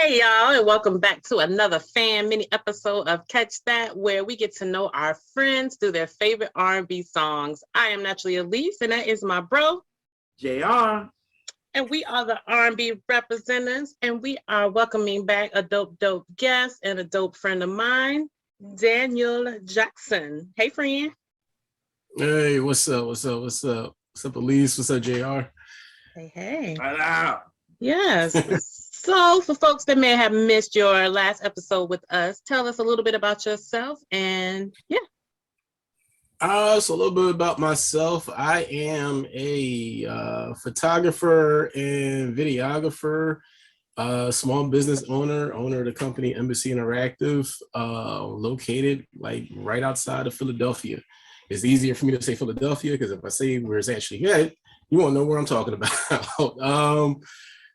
Hey y'all, and welcome back to another fan mini episode of Catch That, where we get to know our friends through their favorite R&B songs. I am naturally Elise, and that is my bro, JR. And we are the R&B representatives, and we are welcoming back a dope guest and a dope friend of mine, Daniel Jackson. Hey, friend. Hey, what's up? What's up? What's up? What's up, Elise? What's up, JR? Hey. Hello. Yes. So, for folks that may have missed your last episode with us, tell us a little bit about yourself and So a little bit about myself. I am a photographer and videographer, small business owner of the company Embassy Interactive, located like right outside of Philadelphia. It's easier for me to say Philadelphia because if I say where it's actually at, you won't know where I'm talking about.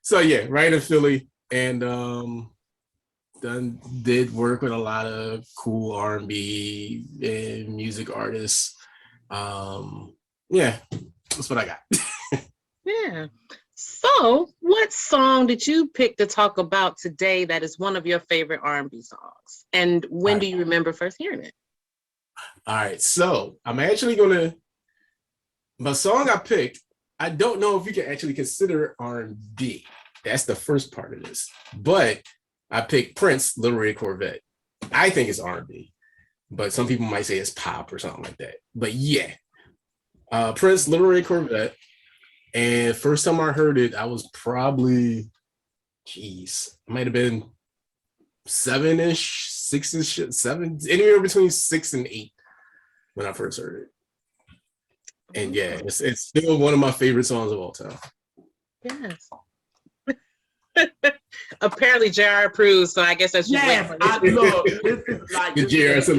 So yeah, right in Philly, and did work with a lot of cool R&B and music artists. Yeah, that's what I got. Yeah. So, what song did you pick to talk about today that is one of your favorite R&B songs? And when do you remember first hearing it? All right, so I'm actually my song I picked, I don't know if you can actually consider it R&B. That's the first part of this. But I picked Prince Little Red COrvette. I think it's R&B, but some people might say it's pop or something like that. But yeah, Prince Little Red COrvette. And first time I heard it, I was probably, might have been 7-ish, 6-ish, 7, anywhere between 6 and 8 when I first heard it. And yeah, it's still one of my favorite songs of all time. Yes. Apparently JR approves, so I guess that's just this is like this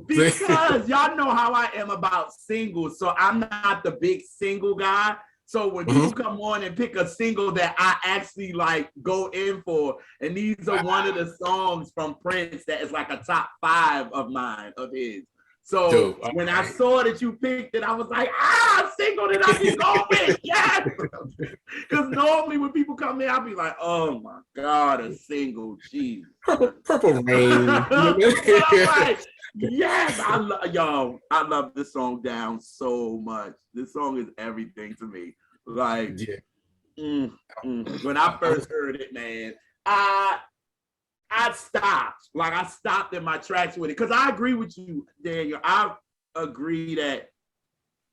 because y'all know how I am about singles, so I'm not the big single guy. So when people come on and pick a single that I actually like go in for, and these are one of the songs from Prince that is like a top 5 of mine, of his. So when I saw that you picked it, I was like, single that I can go with, yes. Because normally when people come in, I'll be like, oh my God, a single, jeez. Purple Rain. Like, yes, I love this song down so much. This song is everything to me. Like, when I first heard it, man, I stopped in my tracks with it because I agree with you, Daniel. I agree that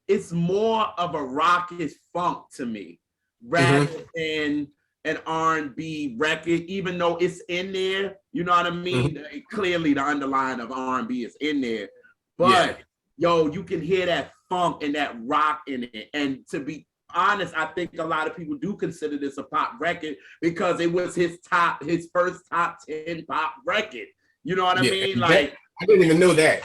it's more of a rockish funk to me rather than an R&B record, even though it's in there. You know what I mean? Clearly, the underline of R&B is in there, but you can hear that funk and that rock in it. And to be honest, I think a lot of people do consider this a pop record because it was his first top 10 pop record. You know what I mean? Like, I didn't even know that.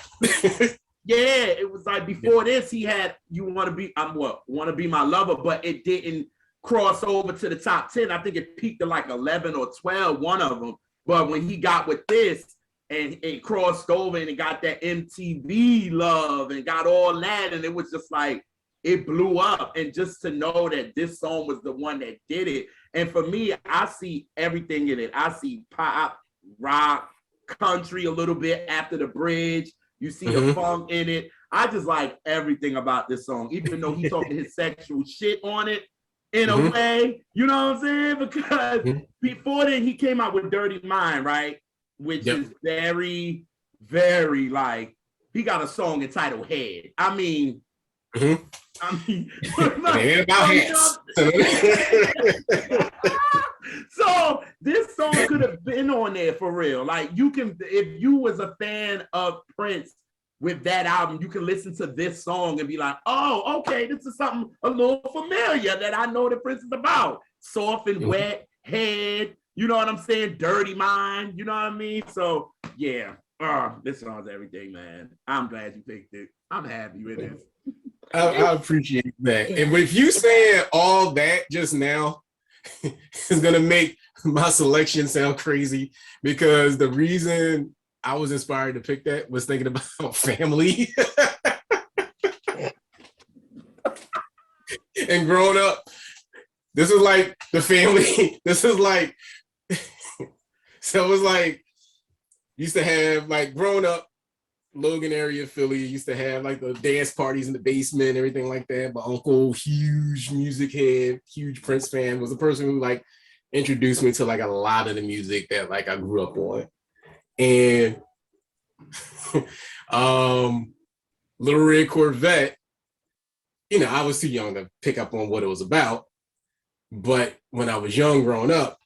Yeah, it was like before this, he had Want to Be My Lover, but it didn't cross over to the top 10. I think it peaked at like 11 or 12, one of them. But when he got with this and it crossed over and it got that MTV love and got all that, and it was just like, it blew up. And just to know that this song was the one that did it. And for me, I see everything in it. I see pop, rock, country a little bit after the bridge. You see the funk in it. I just like everything about this song, even though he's talking his sexual shit on it in a way. You know what I'm saying? Because before then, he came out with Dirty Mind, right? Which is very, very like, he got a song entitled Head. I mean, so this song could have been on there for real. Like, you can, if you was a fan of Prince with that album, you can listen to this song and be like, oh, okay, this is something a little familiar that I know that Prince is about. Soft and wet, Head, you know what I'm saying? Dirty Mind, you know what I mean? So yeah, this song's everything, man. I'm glad you picked it. I'm happy with this. I appreciate that. And with you saying all that just now, it's gonna make my selection sound crazy because the reason I was inspired to pick that was thinking about family. And growing up, this is like the family. This is like So it was like, used to have like growing up, Logan area, Philly, used to have like the dance parties in the basement, everything like that. My uncle, huge music head, huge Prince fan, was the person who like introduced me to like a lot of the music that like I grew up on. And Little Red COrvette, you know, I was too young to pick up on what it was about. But when I was young growing up,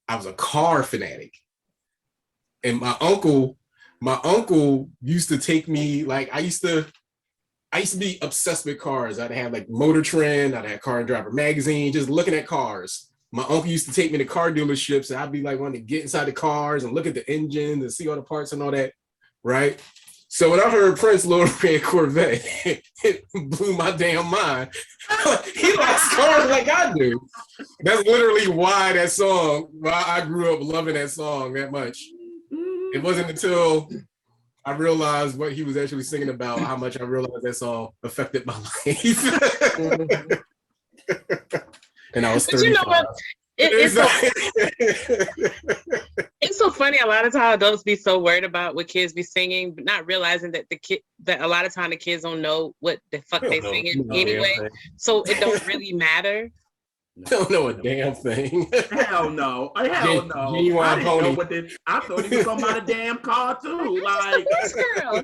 I was a car fanatic. And my uncle used to take me, like, I used to be obsessed with cars. I'd have like Motor Trend, I'd have Car and Driver magazine, just looking at cars. My uncle used to take me to car dealerships, and I'd be like wanting to get inside the cars and look at the engines and see all the parts and all that, right? So when I heard Prince Little Red COrvette, it blew my damn mind. He likes cars like I do. That's literally why I grew up loving that song that much. It wasn't until I realized what he was actually singing about, how much I realized that song affected my life. And I was 35. But you know what? It's so funny. A lot of times adults be so worried about what kids be singing, but not realizing that that a lot of time the kids don't know what the fuck they singing anyway. So it don't really matter. Don't know a damn thing. Hell no. Hell no. I didn't know what this. I thought he was talking about a damn car too. Like this girl.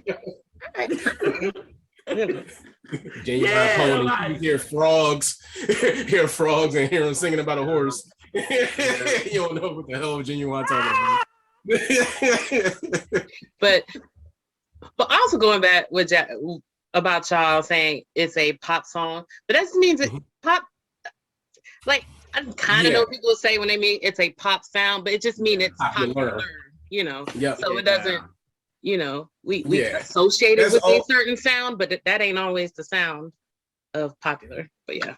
Genuine pony. Like, you hear frogs and hear him singing about a horse. You don't know what the hell Genuine talking about. But also going back with about y'all saying it's a pop song, but that means it pop. Like I kind of know people say when they mean it's a pop sound, but it just means it's popular, you know. Yep. So it doesn't, you know, we associate it with a certain sound, but that ain't always the sound of popular. But yeah.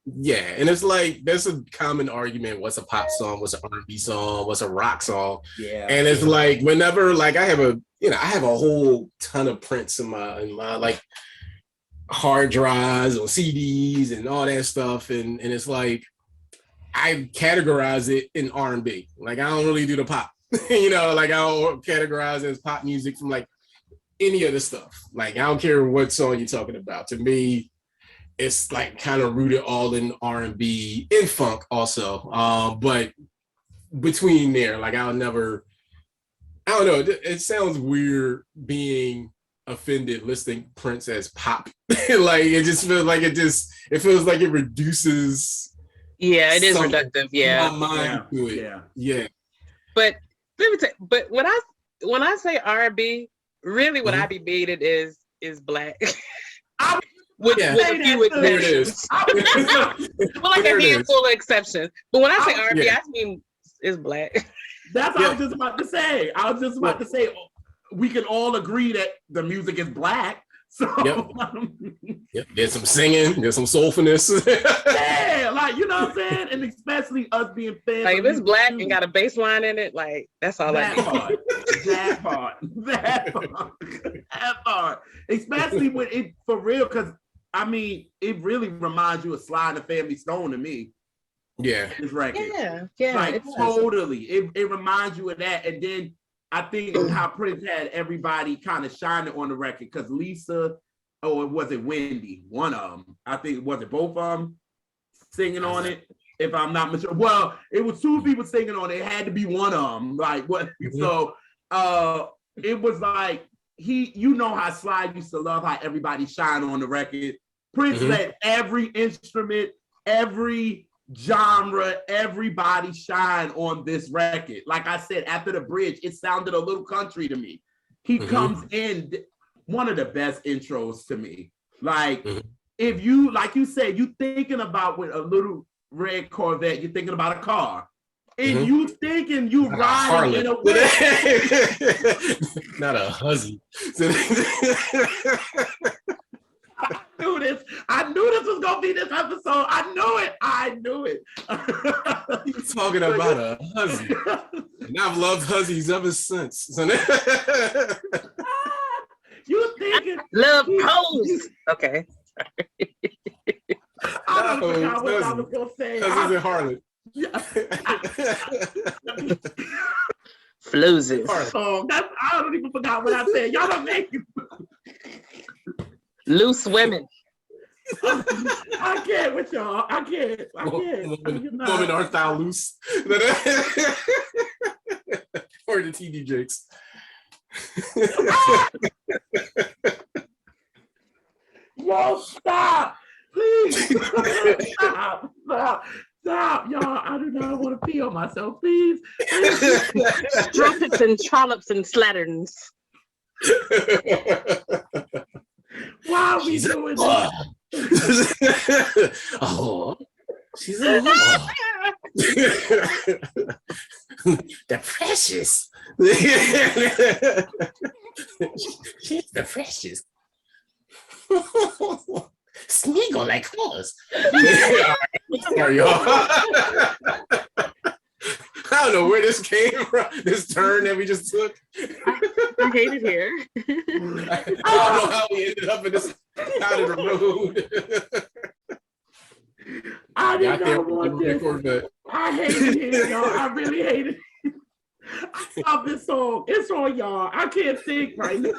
Yeah, and it's like there's a common argument: what's a pop song, what's an R&B song, what's a rock song? Yeah. And it's like whenever like I have a whole ton of Prince in my like hard drives or CDs and all that stuff, and it's like I categorize it in R&B. Like I don't really do the pop, you know, like I don't categorize it as pop music from like any of the stuff. Like I don't care what song you're talking about. To me, it's like kind of rooted all in R&B, in funk also. But between there, like I don't know. It sounds weird being offended listing Prince as pop. Like it just feels like it feels like it reduces. Yeah, it is reductive. Yeah, my mind to it. Yeah. But let me tell you, but when I say R&B, really what I be beating is black. With a few exceptions. Well, like a handful of exceptions. But when I say R&B, I mean it's black. That's what I was just about to say. We can all agree that the music is black. So there's some singing, there's some soulfulness. Yeah, like you know what I'm saying? And especially us being fans. Like if it's black and got a bass line in it, like that's all that part. Especially when it for real, because I mean it really reminds you of Sly and the Family Stone to me. Yeah. This record. Yeah. Like totally. It reminds you of that. And then I think how Prince had everybody kind of shining on the record because Lisa, was it Wendy? One of them. I think was it both of them singing on it? If I'm not sure. Well, it was two people singing on it. It had to be one of them. Like what? So it was like you know how Sly used to love how everybody shine on the record. Prince let every instrument, every genre, everybody shine on this record. Like I said, after the bridge, it sounded a little country to me. He comes in, one of the best intros to me. Like if you, like you said, you thinking about with a Little Red COrvette, you're thinking about a car. And you thinking you riding in a whip. Not a hussy. I knew this was gonna be this episode. I knew it. You're talking about a hussy. And I've loved hussies ever since. You thinking love hoes. Okay. I don't know what I was gonna say. Hussies and harlot. Floses. Oh, I don't even forgot what I said. Y'all don't make it. Loose women. I can't with y'all. I can't. Woman, art thou loose? Or the TD Jakes. Yo, stop. Please. Stop, y'all. I do not want to pee on myself. Please. Stroppets and trollops and slatterns. Why are we doing this? Oh, she's a love. The precious. She's the precious. Smeagol like horse. Sorry, y'all. I don't know where this came from, this turn that we just took. I hate it here. I don't know how we ended up in this out of the road. I did not want this. I hate it here, y'all. I really hate it. I love this song. It's on y'all. I can't think right now.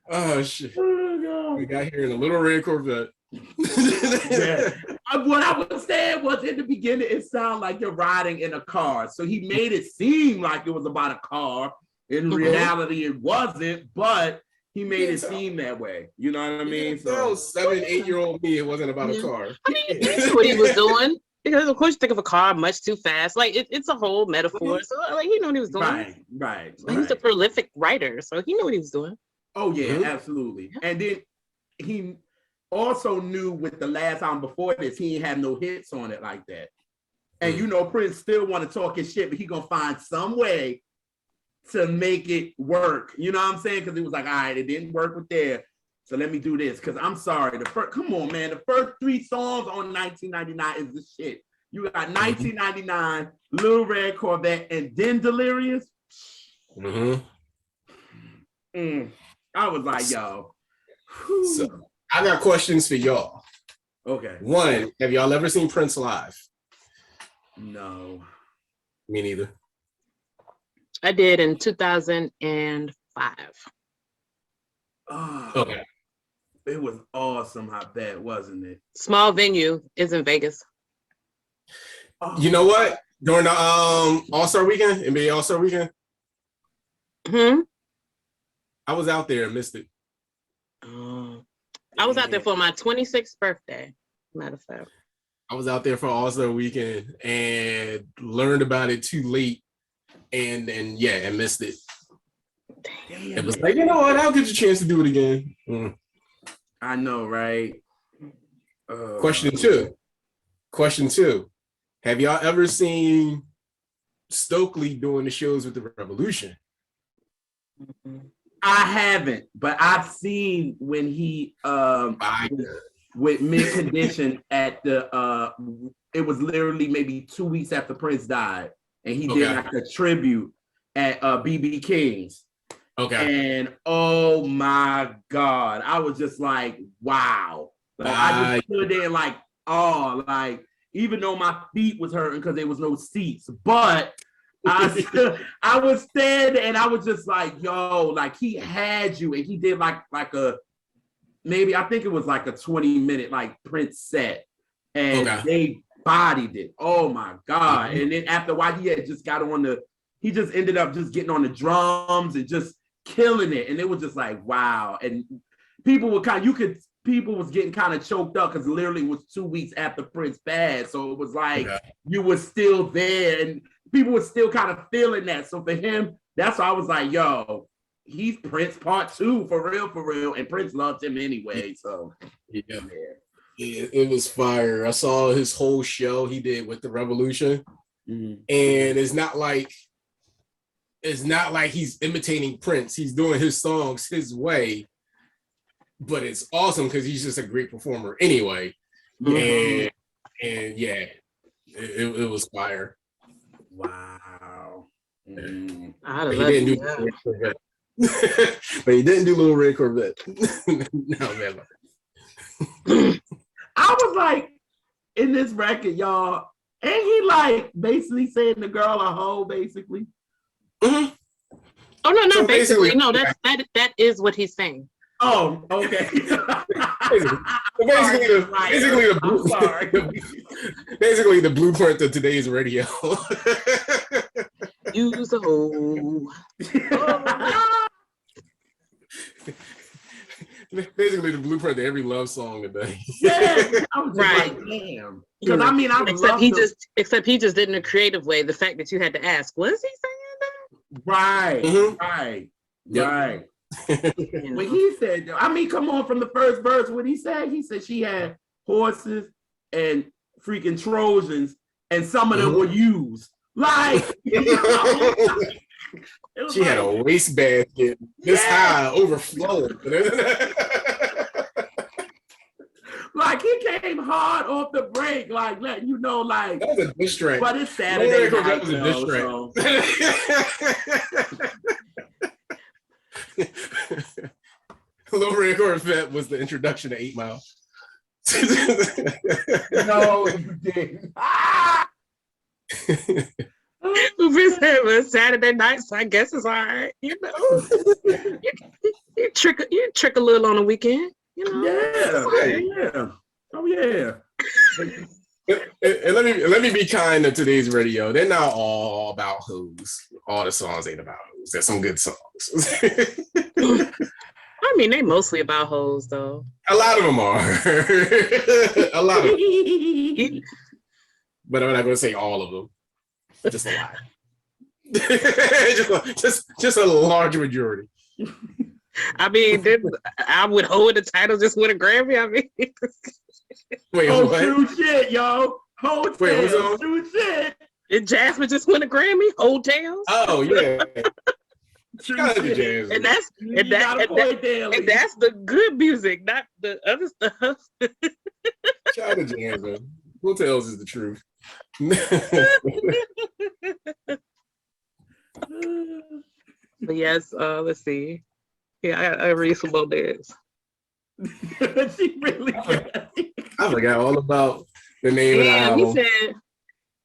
Oh shit. Oh, God. We got here in a little red Corvette. Yeah. What I was saying was in the beginning, it sounded like you're riding in a car. So he made it seem like it was about a car. In reality, it wasn't, but he made it seem that way. You know what I mean? So 7, 8-year-old me, it wasn't about a car. I mean, he knew what he was doing. Because of course you think of a car much too fast. Like it's a whole metaphor. So like he knew what he was doing. Right. He's a prolific writer, so he knew what he was doing. Oh yeah, absolutely. And then he also knew with the last album before this, he ain't had no hits on it like that. And you know, Prince still want to talk his shit, but he gonna find some way to make it work. You know what I'm saying? Because he was like, all right, it didn't work with there, so let me do this. Because I'm sorry, come on, man, the first 3 songs on 1999 is the shit. You got 1999, Little Red Corvette, and then Delirious. I was like, yo. So I got questions for y'all. Okay. One, have y'all ever seen Prince live? No. Me neither. I did in 2005. Oh, Okay. It was awesome, I bet, wasn't it? Small venue is in Vegas. Oh. You know what? During the All-Star weekend, NBA All-Star weekend, I was out there and missed it. I was out there for my 26th birthday, matter of fact. I was out there for All-Star weekend and learned about it too late and missed it. Damn. It was like, you know what? I'll get you a chance to do it again. I know, right? Question two. Have y'all ever seen Stokely doing the shows with the Revolution? I haven't, but I've seen when he with mid condition at the it was literally maybe 2 weeks after Prince died, and he did like a tribute at BB King's. Okay. And oh my God, I was just like, wow. Like, I just stood there like, oh, like even though my feet was hurting because there was no seats, but I was standing and I was just like, yo, like he had you, and he did like a maybe I think it was like a 20-minute like Prince set, and they bodied it. Oh my God. And then after a while he had just got on he just ended up just getting on the drums and just killing it. And it was just like, wow. And people were people was getting kind of choked up because literally it was 2 weeks after Prince passed. So it was like you were still there and people were still kind of feeling that. So for him, that's why I was like, yo, he's Prince part 2 for real. And Prince loved him anyway. So yeah, it was fire. I saw his whole show he did with the Revolution. And it's not like he's imitating Prince. He's doing his songs his way, but it's awesome because he's just a great performer anyway. And yeah, it was fire. Wow. But he didn't do Little Red Corvette. No, man. I was like, in this record, y'all, ain't he like basically saying the girl a hoe, basically? Mm-hmm. Oh no, not so basically. No, that is what he's saying. Oh, okay. Basically the blueprint of today's radio. Use a hoe. Basically the blueprint to every love song today. Yeah, I was just like, damn. Because I mean, except he just did it in a creative way. The fact that you had to ask, was he saying that? Right, right, right. When he said, I mean, come on, from the first verse, what he said she had horses and freaking Trojans, and some of them were used. Like, she had a wastebasket this high, overflowing. Like, he came hard off the break, like letting you know, like, that was a diss track. But it's Saturday night, that was a diss track. Little Red COrvette was the introduction to 8 Mile. No, you didn't. It was Saturday night, so I guess it's all right. You know, you trick a little on the weekend. You know, yeah. Oh yeah. And let me be kind to today's radio. They're not all about hoes. All the songs ain't about hoes. There's some good songs. I mean, they mostly about hoes, though. A lot of them are. A lot of them. But I'm not going to say all of them. Just a lot. just a large majority. I mean, I would hold the title just with a Grammy. I mean, wait, what? True shit, yo. Hotel, true shit. And Jasmine just won a Grammy. Hotels. Oh yeah. And that's the good music, not the other stuff. Shout out to Jasmine. Hotels is the truth. But yes, let's see. Yeah, I read some more days. She really I forgot all about the name of the album. He said,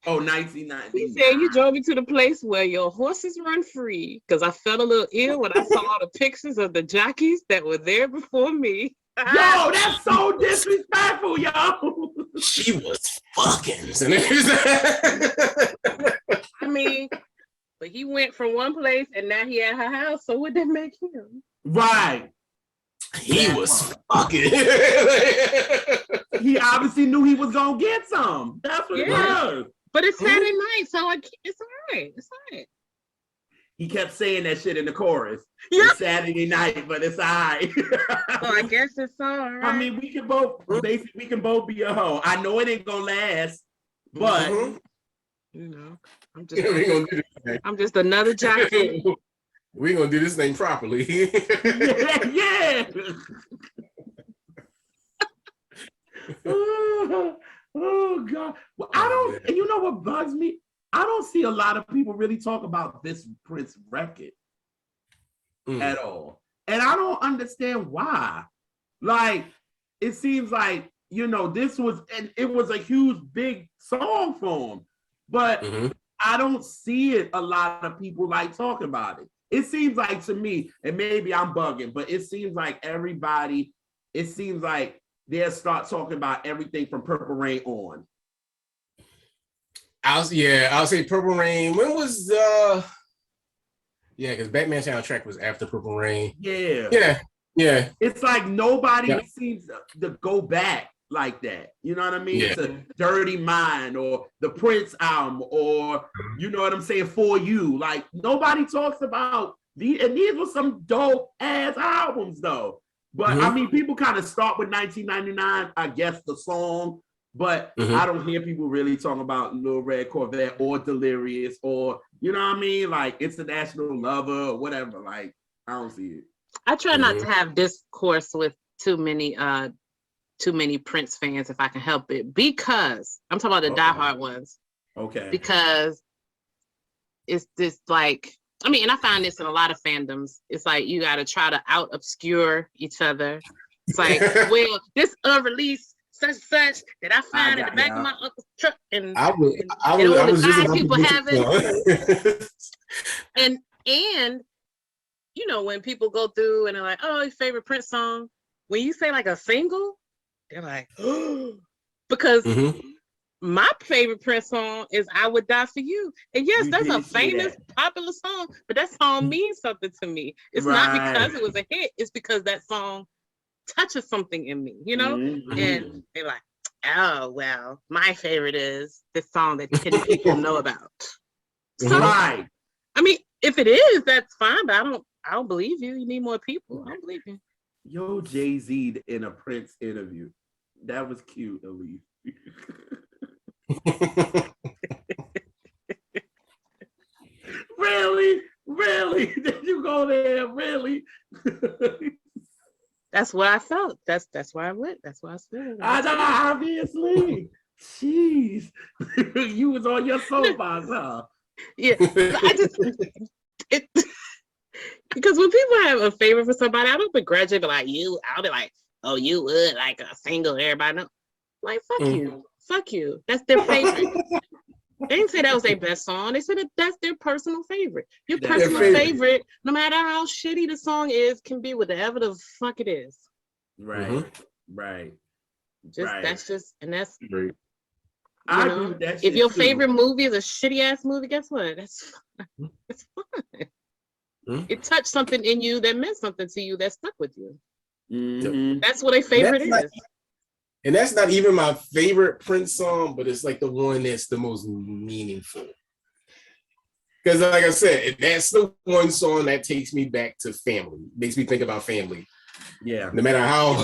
1990. He said, you drove me to the place where your horses run free, because I felt a little ill when I saw all the pictures of the jockeys that were there before me. Yo, that's so disrespectful, yo. She was fucking. I mean, but he went from one place and now he at her house, so what did that make him? Right. He was fucking. He obviously knew he was gonna get some. That's what it was. But it's Saturday night, so it's all right. It's all right. He kept saying that shit in the chorus. Yeah. It's Saturday night, but it's all right. I guess it's all right. I mean, we can both be a hoe. I know it ain't gonna last, but you know, I'm just another jockey. We're gonna do this thing properly. yeah. Oh God. Well, I don't, and you know what bugs me? I don't see a lot of people really talk about this Prince record at all. And I don't understand why. Like, it seems like, you know, this was, and it was a huge, big song for him. But I don't see it a lot of people like talking about it. It seems like to me, and maybe I'm bugging, but it seems like they'll start talking about everything from Purple Rain on. I'll say Purple Rain. When was because Batman soundtrack was after Purple Rain. Yeah. It's like nobody seems to go back like that. You know what I mean? Yeah. To Dirty Mind or the Prince album, or you know what I'm saying, For You. Like, nobody talks about these, and these were some dope ass albums though. But I mean, people kind of start with 1999, I guess, the song. But I don't hear people really talking about Little Red COrvette or Delirious or, you know what I mean? Like, International Lover or whatever. Like, I don't see it. I try not to have discourse with too many Prince fans if I can help it, because I'm talking about the diehard ones. Okay. Because it's this like, I mean, and I find this in a lot of fandoms. It's like you got to try to out obscure each other. It's like, well, this unreleased such that I find in the back of my uncle's truck, and I was just people have it. And you know, when people go through and they're like, oh, your favorite Prince song, when you say like a single, they're like, oh, because my favorite Prince song is I Would Die For You. And yes, that's a famous, popular song, but that song means something to me. It's not because it was a hit, it's because that song touches something in me, you know? And they're like, oh, well, my favorite is this song that 10 people know about. So, I mean, if it is, that's fine, but I don't believe you. You need more people. I don't believe you. Yo, Jay-Z in a Prince interview. That was cute, Elise. Really? Did you go there? Really? That's what I felt. That's why I went. That's why I said. I know, obviously. Jeez. You was on your soapbox, huh? Yeah. Because when people have a favorite for somebody, I don't begrudge it, but like you, I'll be like, oh, you would like a single, everybody know. Like, fuck you. Fuck you. That's their favorite. They didn't say that was their best song. They said that that's their personal favorite. Your personal favorite, no matter how shitty the song is, can be whatever the fuck it is. Right. That's just, and that's. Right. I agree with that. If your favorite movie is a shitty ass movie, guess what? That's fine. It touched something in you that meant something to you that stuck with you. That's what a favorite is. And that's not even my favorite Prince song, but it's like the one that's the most meaningful. Because like I said, that's the one song that takes me back to family. Makes me think about family. Yeah. No matter how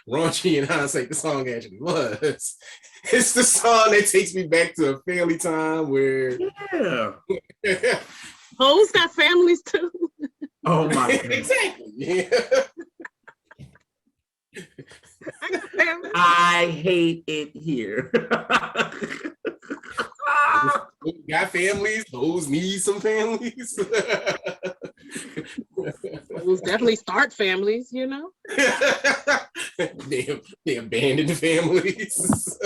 raunchy in hindsight the song actually was. It's the song that takes me back to a family time where Hoes got families too. Oh my God. Exactly. Yeah. I hate it here. Got families, those need some families. Those definitely start families, you know. they abandoned families.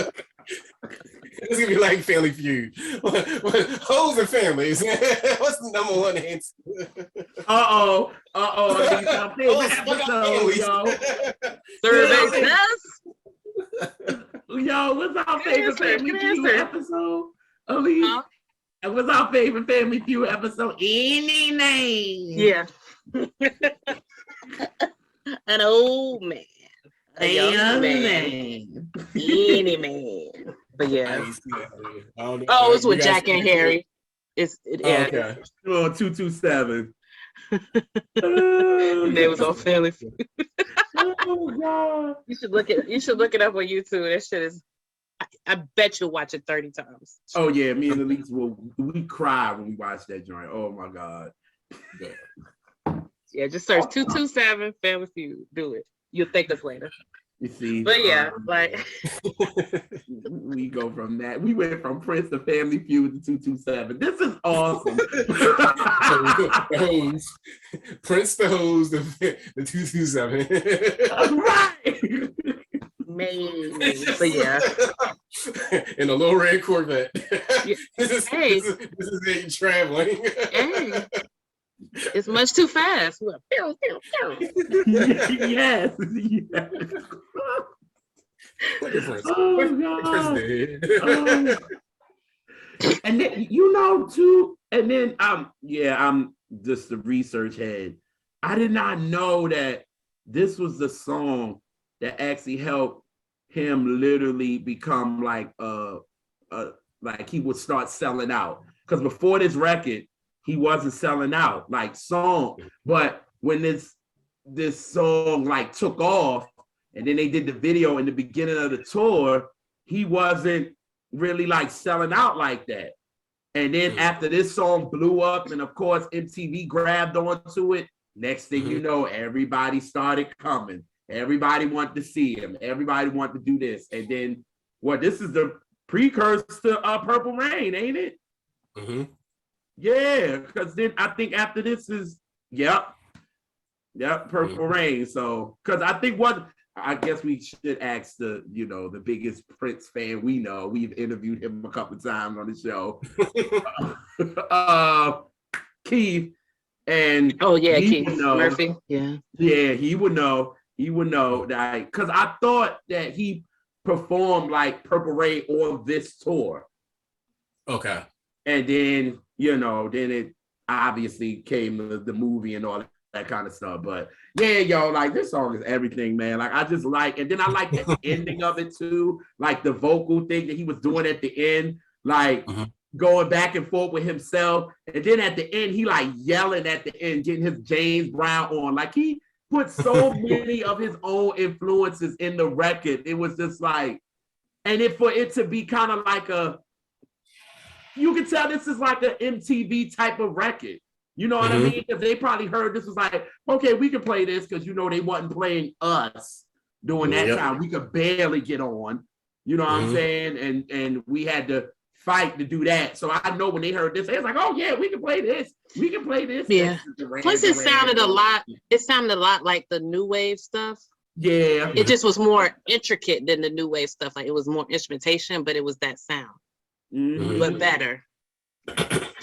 It's gonna be like Family Feud. Hoes and families. What's the number one answer? Uh-oh. Our favorite episode, yo. Survey test. Yo, what's our favorite Family Feud episode? Elise? What's our favorite Family Feud episode? Any name. Yeah. An old man. A young man. Any man. But yeah. Oh, it's with Jack and Harry. Okay. Oh, 227. And they was on Family Feud. Oh God. You should look it up on YouTube. That shit is, I bet you'll watch it 30 times. Oh yeah, me and Elise we cry when we watch that joint. Oh my God. Yeah, just search 227 Family Feud. Do it. You'll thank us later. You see, but yeah, like we go from that. We went from Prince to Family Feud to 227. This is awesome. Prince the Hose, the 227. Right. Maybe, but yeah. In a little red Corvette. Yeah. This is it traveling. Hey. It's much too fast. Yes. And then too, and then I'm just the research head. I did not know that this was the song that actually helped him literally become like he would start selling out. Because before this record, he wasn't selling out like song. But when this song like took off, and then they did the video in the beginning of the tour, he wasn't really like selling out like that. And then after this song blew up, and of course MTV grabbed onto it, next thing you know, everybody started coming. Everybody wanted to see him. Everybody wanted to do this. And then, this is the precursor to Purple Rain, ain't it? Mm-hmm. Yeah, because then I think after this is, Purple Rain. So, because I think I guess we should ask the biggest Prince fan we know. We've interviewed him a couple of times on the show. Keith, and Keith Murphy. Yeah, he would know. He would know that, because I thought that he performed like Purple Rain on this tour. Okay. And then, then it obviously came the movie and all that kind of stuff. But yeah, yo, like this song is everything, man. Like I just like, and then I like the ending of it too, like the vocal thing that he was doing at the end, like going back and forth with himself. And then at the end, he like yelling at the end, getting his James Brown on. Like he put so many of his own influences in the record. It was just like, and for it to be kind of like you can tell this is like an MTV type of record. You know what I mean? Because they probably heard this was like, okay, we can play this because, they wasn't playing us during that time. We could barely get on. You know what I'm saying? And we had to fight to do that. So I know when they heard this, they was like, oh, yeah, we can play this. We can play this. Yeah. Plus, it sounded a lot like the new wave stuff. Yeah. It just was more intricate than the new wave stuff. Like it was more instrumentation, but it was that sound. But better.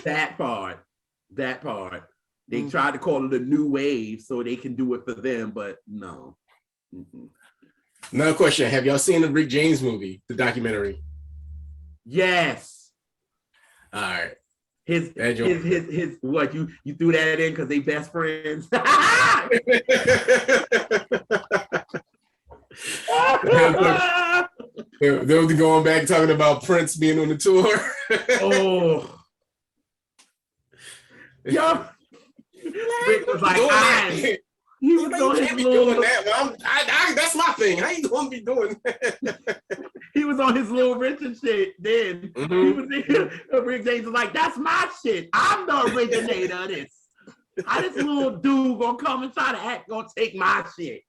That part. They tried to call it a new wave so they can do it for them, but no. Another question: have y'all seen the Rick James movie, the documentary? Yes. All right. His what you threw that in because they best friends. They were going back talking about Prince being on the tour. Oh. Yo, Rick was like, he was on his little. That's my thing. How you gonna be doing that? He was on his Little Richard shit. Then he was Rick James was like, "That's my shit. I'm the originator of this. How this little dude gonna come and try to act? Gonna take my shit?"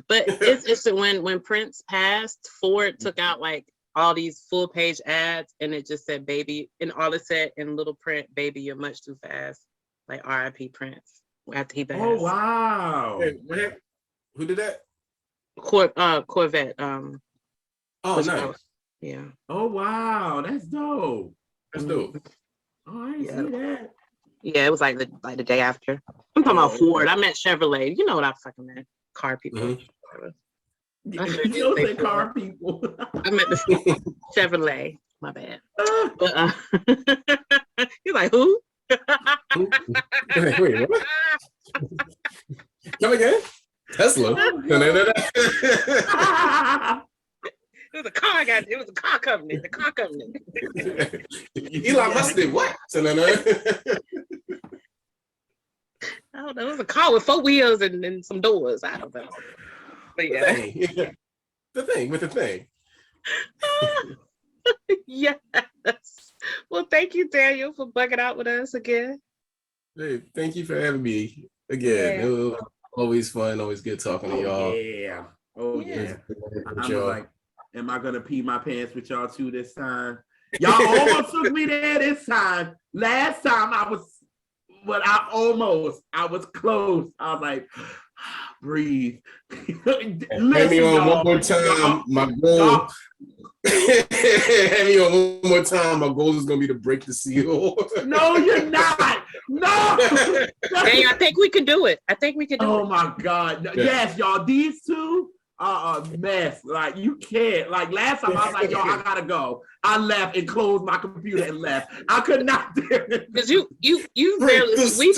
But it's when Prince passed, Ford took out like all these full page ads and it just said baby, and all it said in little print, baby, you're much too fast. Like R.I.P. Prince after he passed. Oh wow. Hey, who did that? Corvette. Oh nice. Yeah. Oh wow, that's dope. That's dope. Oh, I didn't see that. Yeah, it was like the day after. I'm talking about Ford. I meant Chevrolet. You know what I fucking meant. Car people. You don't say car people. I meant the Chevrolet. My bad. But you're like, who? Wait, what? Come again? Tesla. It was a car guy. It was a car company. The car company. Elon Musk did what? I don't know. It was a car with 4 wheels and some doors. I don't know. But yeah. The thing. Yes. Well, thank you, Daniel, for bugging out with us again. Hey, thank you for having me again. Yeah. It was always fun. Always good talking to y'all. Yeah. Oh yeah. I'm like, am I gonna pee my pants with y'all too this time? Y'all almost took me there this time. Last time I was close. I was like, breathe. Have me on one more time. My goal. Have me on one more time. My goal is gonna be to break the seal. No, you're not. No. Hey, I think we can do it. Oh my God. Yeah. Yes, y'all. These two are a mess. Like you can't. Like last time I was like, yo, I gotta go. I left and closed my computer and left. I could not do it. Because we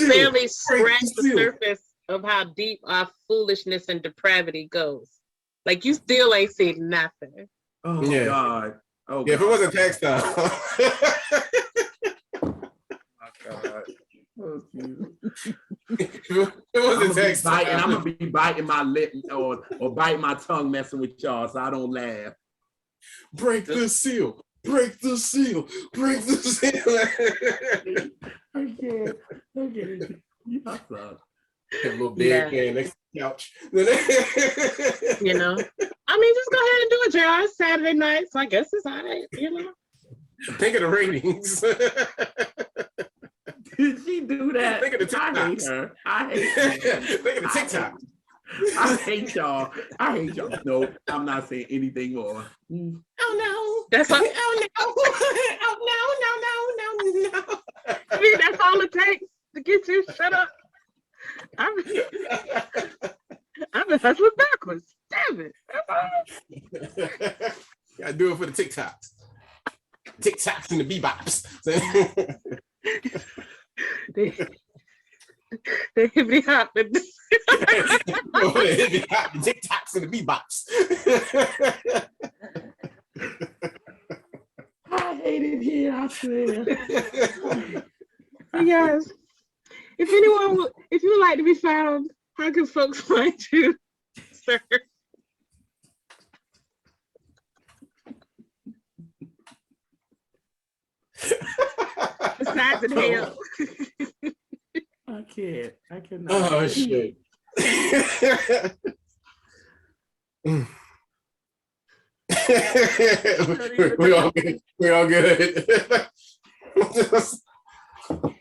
barely scratched the surface of how deep our foolishness and depravity goes. Like you still ain't seen nothing. Oh yeah. God. Oh yeah, God. If it wasn't textile. Oh God. It wasn't textile. And I'm gonna be biting my lip or biting my tongue messing with y'all so I don't laugh. Break the seal. Break the seal. Break the seal. I can't. You suck. A little dead man next to the couch. You know, I mean, just go ahead and do it, y'all. It's Saturday night, so I guess it's all right. You know, think of the ratings. She do that. Look at the TikToks. I hate her. I hate her. Look at the TikTok. I hate y'all. I hate y'all. No, I'm not saying anything more. Oh no. That's what. Oh no. Oh no. I mean, that's all it takes to get you shut up. I'm hustling backwards. Damn it. Gotta do it for the TikToks. TikToks and the bebops. They hippity hop. The TikToks and the bebops. I hate it here, I swear. Yes. If you would like to be found, how can folks find you, sir? Besides in hell. I cannot. Oh shit. We're all good. We're all good.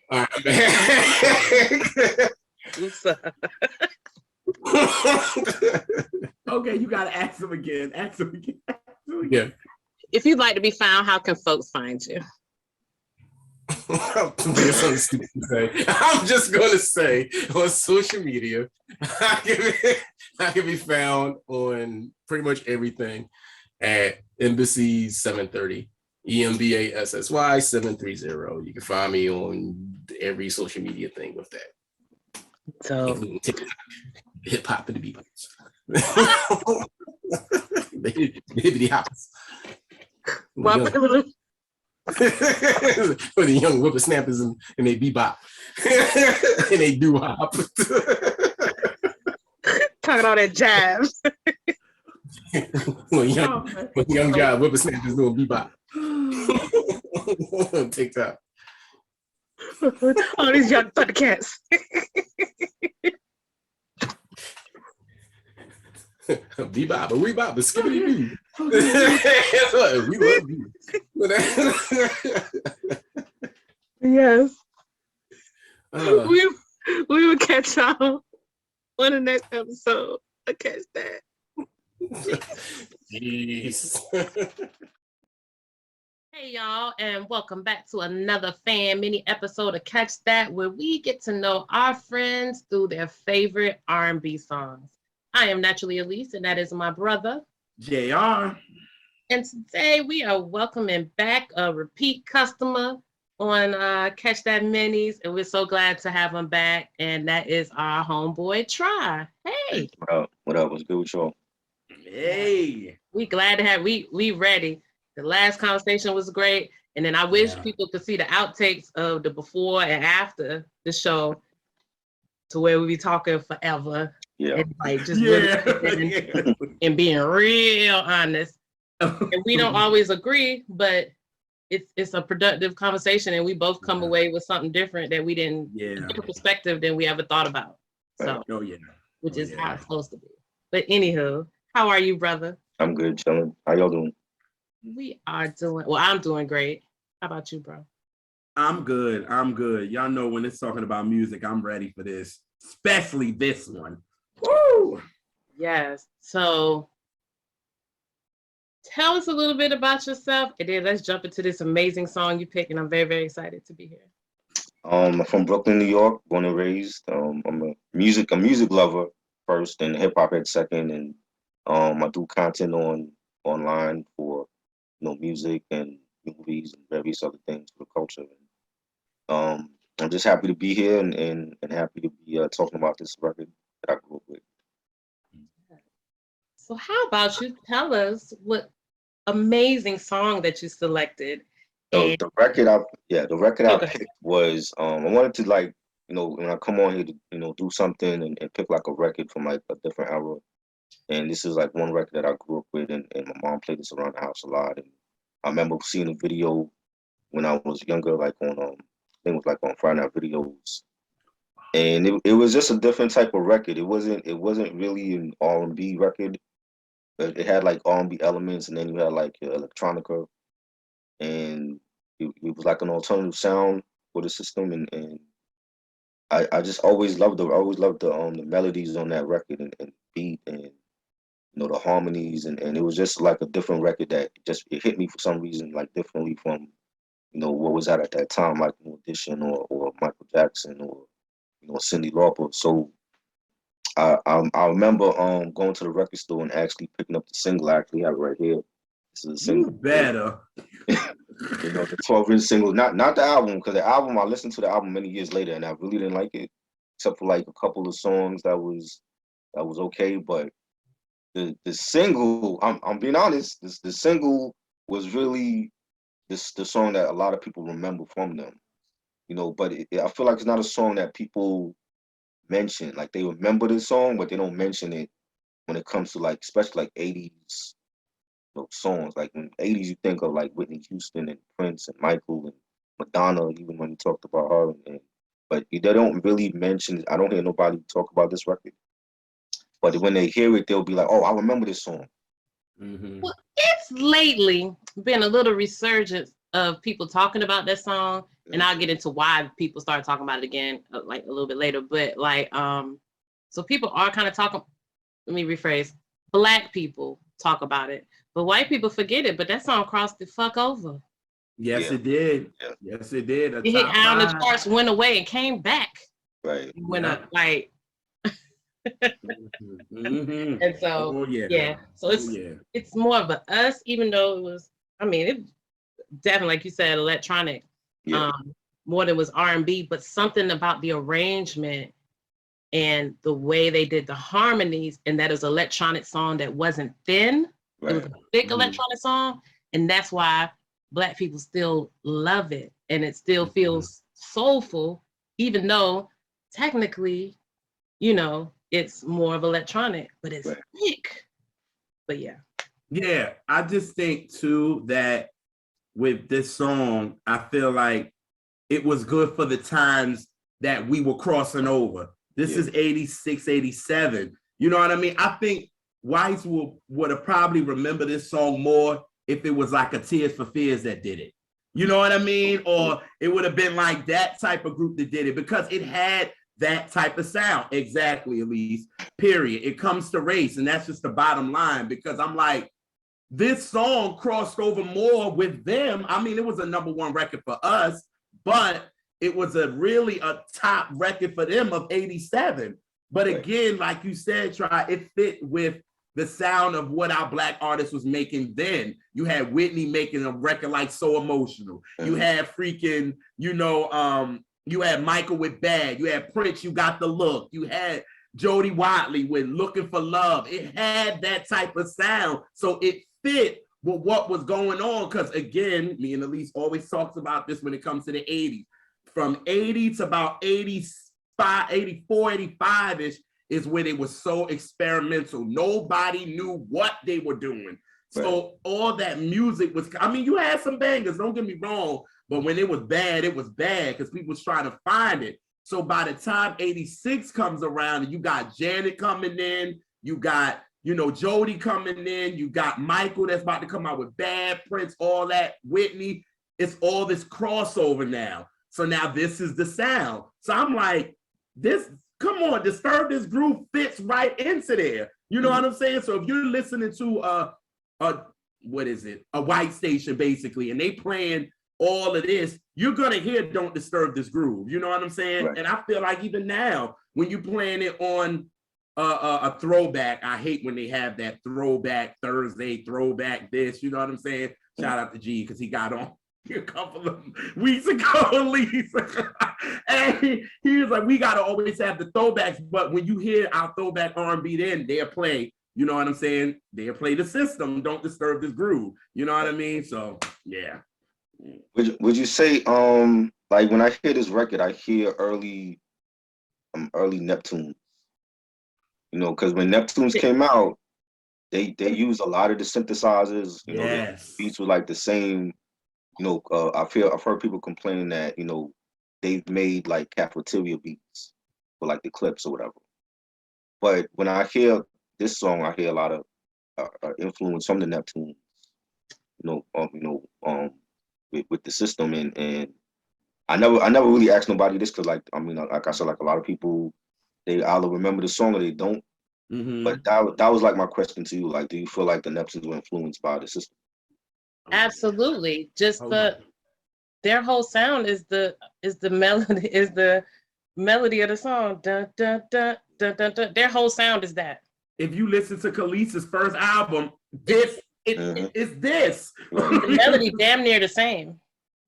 All right, man. Okay, you gotta ask him again. Ask him again. Yeah. If you'd like to be found, how can folks find you? Something stupid to say. I'm just gonna say on social media, I can be found on pretty much everything at Embassy 730. EMBASSY 730. You can find me on every social media thing with that. So including TikTok, hip hop and the bebops. the hippity hops. For the young whippersnappers and they bebop. And they do hop. Talking all that jazz. when young guy whippersnappers doing bebop. TikTok. All these young thundercats. Bebop, a rebop, a skibbity boo. We love you. Yes. We will catch y'all on the next episode. I'll catch that. Jeez. Hey y'all, and welcome back to another fan mini episode of Catch That, where we get to know our friends through their favorite R&B songs. I am Naturally Elise, and that is my brother, JR. And today we are welcoming back a repeat customer on Catch That Minis, and we're so glad to have him back, and that is our homeboy, Try. Hey. What up? What up? What's good with y'all? Hey. We glad to have, we ready. The last conversation was great. And then I wish people could see the outtakes of the before and after the show to where we be talking forever. Yeah. And like just really and being real honest. And we don't always agree, but it's a productive conversation and we both come away with something different that we didn't, different perspective than we ever thought about. So, which is how it's supposed to be. But anywho, how are you, brother? I'm good, chilling. How y'all doing? We are doing, well, I'm doing great. How about you, bro? I'm good. I'm good. Y'all know when it's talking about music, I'm ready for this, especially this one. Woo! Yes. So tell us a little bit about yourself, and then let's jump into this amazing song you picked, and I'm very, very excited to be here. I'm from Brooklyn, New York, born and raised. I'm a music lover first, and hip hop at second, and I do content online for music and movies and various other things for the culture. And, I'm just happy to be here and happy to be talking about this record that I grew up with. So how about you tell us what amazing song that you selected? So the record I picked was I wanted to when I come on here to do something and pick like a record from like a different era. And this is like one record that I grew up with and my mom played this around the house a lot. And I remember seeing a video when I was younger, like on I think it was like on Friday Night Videos. And it was just a different type of record. It wasn't really an R&B record. But it had like R&B elements, and then you had like electronica, and it was like an alternative sound for the system, and I just always loved the melodies on that record and beat and the harmonies and it was just like a different record that just it hit me for some reason like differently from what was at that time, like New Edition or Michael Jackson or Cyndi Lauper. So I remember going to the record store and actually picking up the single. I actually have it right here. This is a single. You better. The 12-inch single, not the album, because the album I listened to the album many years later and I really didn't like it, except for like a couple of songs that was okay. But the single, I'm being honest, the single was really the song that a lot of people remember from them. But I feel like it's not a song that people mention. Like they remember the song, but they don't mention it when it comes to like, especially like 80s songs. Like in the 80s, you think of like Whitney Houston and Prince and Michael and Madonna, even when you talked about her. But they don't really mention it. I don't hear nobody talk about this record. But when they hear it, they'll be like, "Oh, I remember this song." Mm-hmm. Well, it's lately been a little resurgence of people talking about that song, and I'll get into why people started talking about it again, like a little bit later. But like, so people are kind of talking. Let me rephrase: Black people talk about it, but white people forget it. But that song crossed the fuck over. Yes, it did. Yeah. Yes, it did. It hit out on the charts, went away, and came back. Right. Went up like. Mm-hmm. And so so it's more of us, even though it was, I mean, it definitely, like you said, electronic, more than was R&B, but something about the arrangement and the way they did the harmonies, and that is an electronic song that wasn't thin. Right. It was a thick electronic song, and that's why Black people still love it, and it still feels soulful, even though technically, it's more of electronic, but it's thick. But yeah, I just think too that with this song, I feel like it was good for the times that we were crossing over. This is 86, 87. You know what I mean? I think whites would have probably remembered this song more if it was like a Tears for Fears that did it. You know what I mean? Or it would have been like that type of group that did it, because it had that type of sound. Exactly, Elise, period. It comes to race, and that's just the bottom line, because I'm like, this song crossed over more with them. I mean, it was a #1 record for us, but it was really a top record for them of 87. But again, like you said, it fit with the sound of what our Black artists was making then. You had Whitney making a record like So Emotional. You had freaking, you had Michael with Bad. You had Prince, You Got the Look. You had Jody Watley with Looking for Love. It had that type of sound. So it fit with what was going on. Because again, me and Elise always talks about this when it comes to the 80s. From 80 to about 85, 84, 85-ish is when it was so experimental. Nobody knew what they were doing. So all that music was, I mean, you had some bangers, don't get me wrong, but when it was bad because people was trying to find it. So by the time 86 comes around and you got Janet coming in, you got, Jody coming in, you got Michael that's about to come out with Bad, Prince, all that, Whitney, it's all this crossover now. So now this is the sound. So I'm like, come on, Disturb This Groove fits right into there. You know what I'm saying? So if you're listening to a white station basically, and they playing all of this, you're gonna hear Don't Disturb This Groove. You know what I'm saying? Right. And I feel like even now, when you're playing it on a throwback, I hate when they have that throwback Thursday, throwback this, you know what I'm saying? Shout out to G, because he got on a couple of weeks ago, at least. And he was like, we gotta always have the throwbacks, but when you hear our throwback R&B, then they'll play, you know what I'm saying? They'll play the system, Don't Disturb This Groove. You know what I mean? So yeah. Would you say like when I hear this record, I hear early Neptunes, because when Neptunes came out, they used a lot of the synthesizers, the beats were like the same. I've heard people complaining that they've made like cafeteria beats for like the clips or whatever. But when I hear this song, I hear a lot of influence from the Neptunes, with the system, and I never really asked nobody this because, like, I mean, like I said, like a lot of people, they either remember the song or they don't. Mm-hmm. But that was like my question to you. Like, do you feel like the Neptunes were influenced by the system? Absolutely. Just their whole sound is the melody of the song. Dun, dun, dun, dun, dun, dun. Their whole sound is that. If you listen to Khalees's first album, this is this. The melody damn near the same.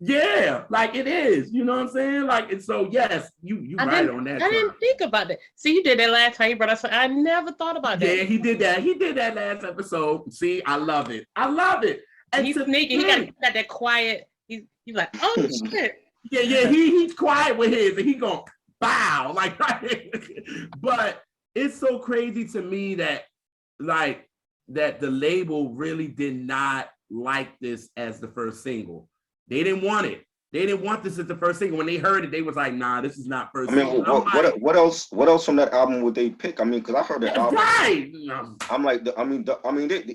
Yeah, like it is. You know what I'm saying? Like, and so yes, you right on that. I didn't think about that. See, you did that last time you brought us. I never thought about that. Yeah, he did that. He did that last episode. See, I love it. I love it. And he's sneaky. He got that quiet. He's like, oh shit. Yeah. He's quiet with his, and he gonna bow like. But it's so crazy to me that the label really did not like this as the first single. They didn't want it. They didn't want this as the first single. When they heard it, they was like, "Nah, this is not first." I mean, what else from that album would they pick? I mean, because I heard that album. Right. I'm like,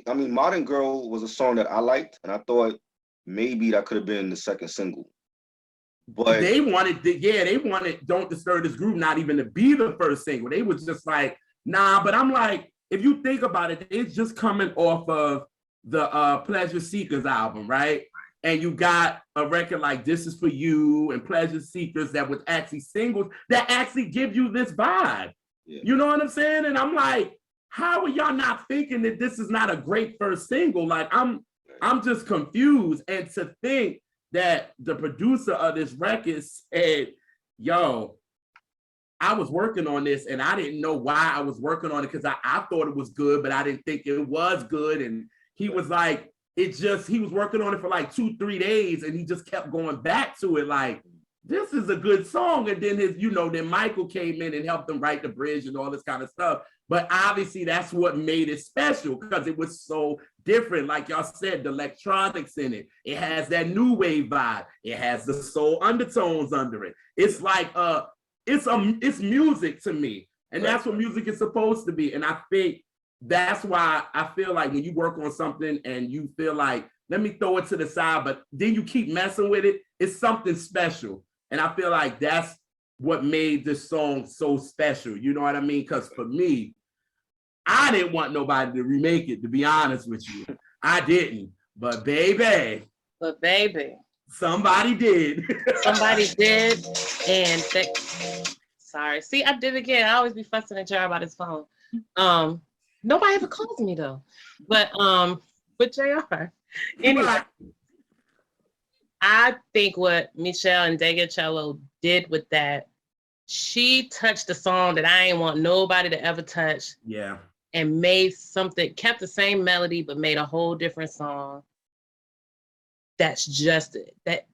Modern Girl was a song that I liked, and I thought maybe that could have been the second single. But they wanted Don't Disturb This Groove not even to be the first single. They was just like, nah. But I'm like, if you think about it, it's just coming off of the Pleasure Seekers album, right? And you got a record like This Is For You and Pleasure Seekers that was actually singles that actually give you this vibe. Yeah. You know what I'm saying? And I'm like, how are y'all not thinking that this is not a great first single? Like, I'm just confused. And to think that the producer of this record said, yo, I was working on this and I didn't know why I was working on it because I thought it was good, but I didn't think it was good. And he was like, he was working on it for like 2-3 days and he just kept going back to it like, this is a good song. And then then Michael came in and helped him write the bridge and all this kind of stuff. But obviously that's what made it special because it was so different. Like y'all said, the electronics in it. It has that new wave vibe. It has the soul undertones under it. It's like it's music to me. And that's what music is supposed to be. And I think that's why I feel like when you work on something and you feel like, let me throw it to the side, but then you keep messing with it, it's something special. And I feel like that's what made this song so special. You know what I mean? Because for me, I didn't want nobody to remake it, to be honest with you. I didn't. But baby. Somebody did. Somebody did. And sorry. See, I did it again. I always be fussing at Jar about his phone. Nobody ever calls me though. But JR. Anyway. I think what Michelle and Cello did with that, she touched the song that I ain't want nobody to ever touch. Yeah. And made something, kept the same melody, but made a whole different song. That's just that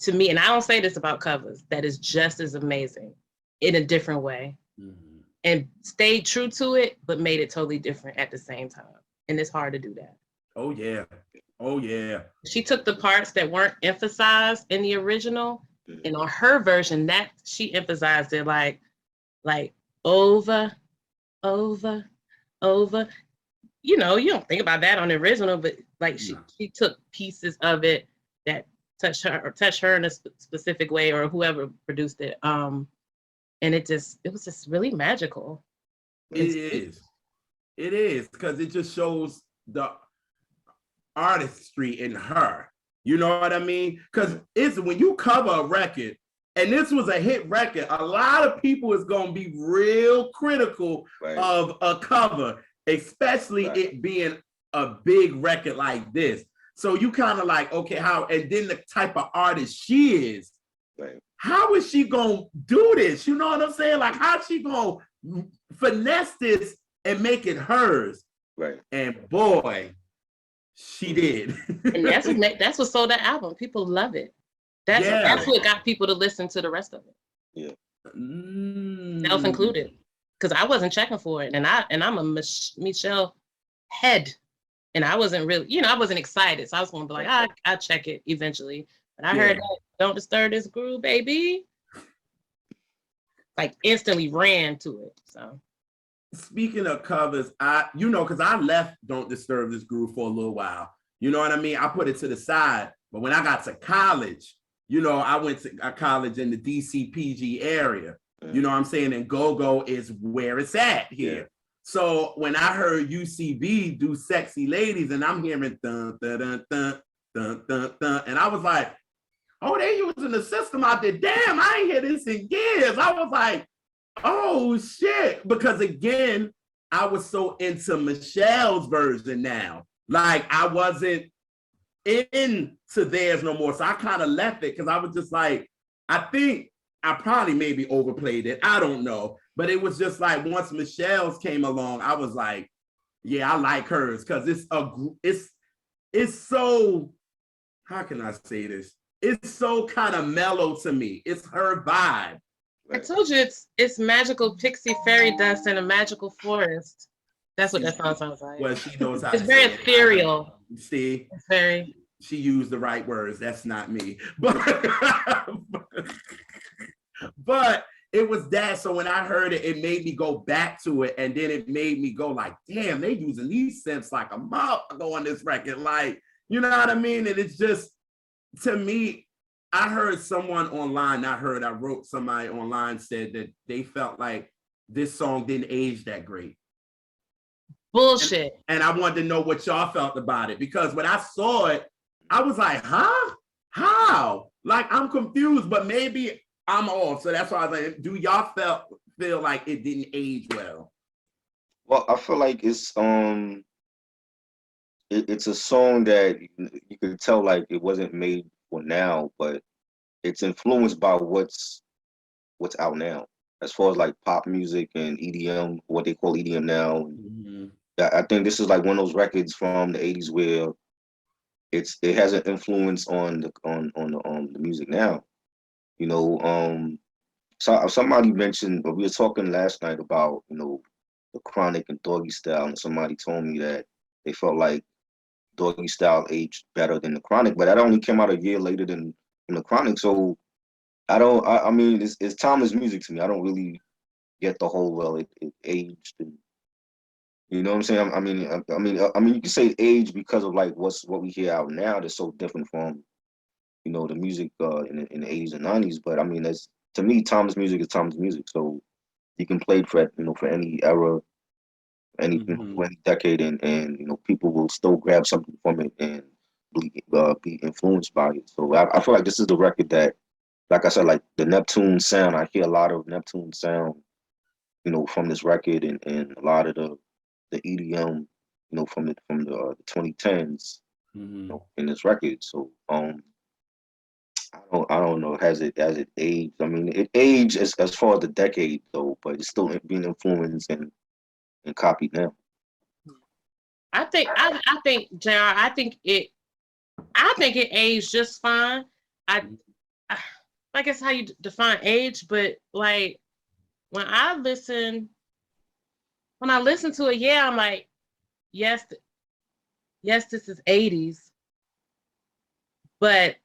to me, and I don't say this about covers, that is just as amazing in a different way. Mm-hmm. And stayed true to it, but made it totally different at the same time. And it's hard to do that. Oh, yeah. Oh, yeah. She took the parts that weren't emphasized in the original, and on her version, that she emphasized it like over. You know, you don't think about that on the original, but like she took pieces of it that touched her in a specific way, or whoever produced it. And it was just really magical. It is because it just shows the artistry in her. You know what I mean? Because it's when you cover a record, and this was a hit record, a lot of people is going to be real critical of a cover, especially it being a big record like this. So you kind of like, okay, how, and then the type of artist she is, how is she going to do this? You know what I'm saying? Like, how's she going to finesse this and make it hers? Right. And boy, she did. And that's what sold that album. People love it. That's what got people to listen to the rest of it. Yeah. Self included. Because I wasn't checking for it. And I'm a Michelle head. And I wasn't really, I wasn't excited. So I was going to be like, I'll check it eventually. But I heard that Don't Disturb This Groove, baby. Like instantly ran to it. So speaking of covers, because I left Don't Disturb This Groove for a little while. You know what I mean? I put it to the side. But when I got to college, you know, I went to a college in the DC PG area. You know what I'm saying? And go-go is where it's at here. Yeah. So when I heard UCB do Sexy Ladies and I'm hearing dun, dun, dun, dun, dun, dun, dun, and I was like, oh, they using the system out there. Damn, I ain't hear this in years. I was like, oh shit. Because again, I was so into Michelle's version now. Like I wasn't into theirs no more. So I kind of left it because I was just like, I think I probably maybe overplayed it. I don't know. But it was just like once Michelle's came along, I was like, yeah, I like hers because it's so, how can I say this? It's so kind of mellow to me. It's her vibe. I told you it's magical pixie fairy dust in a magical forest. That's what that song sounds like. Well, she knows how. It's very ethereal. See, it's very. She used the right words. That's not me, but it was that. So when I heard it, it made me go back to it, and then it made me go like, "Damn, they using these synths like a motherfucker on this record." Like, you know what I mean? And it's just, to me, I heard someone online. I wrote somebody online said that they felt like this song didn't age that great. Bullshit. And I wanted to know what y'all felt about it, because when I saw it, I was like, huh? How? Like, I'm confused, but maybe I'm off. So that's why I was like, do y'all feel like it didn't age well? Well, I feel like it's a song that you could tell like it wasn't made for now, but it's influenced by what's out now, as far as like pop music and EDM, what they call EDM now. Mm-hmm. I think this is like one of those records from the 80s where it has an influence on the music now. You know, so somebody mentioned, but we were talking last night about, you know, the Chronic and Doggy Style, and somebody told me that they felt like Doggy Style aged better than the Chronic, but that only came out a year later than the Chronic. So I mean, it's timeless music to me. I don't really get the whole, well, it aged, and, you know what I'm saying? I mean, you can say age because of like what we hear out now that's so different from, you know, the music in the 80s and 90s. But I mean, that's, to me, timeless music is timeless music. So you can play it for, you know, for any era, any, you know, any decade, and you know, people will still grab something from it and be influenced by it. So I feel like this is the record that, like I said, like the Neptune sound. I hear a lot of Neptune sound, you know, from this record, and a lot of the EDM, you know, from the 2010s, you know, in this record. So I don't know, has it aged? I mean, it aged as far as the decade though, but it's still being influenced and copied now. I think JR, I think it aged just fine. I guess how you define age, but like when I listen to it, yeah, I'm like, yes, this is 80s, but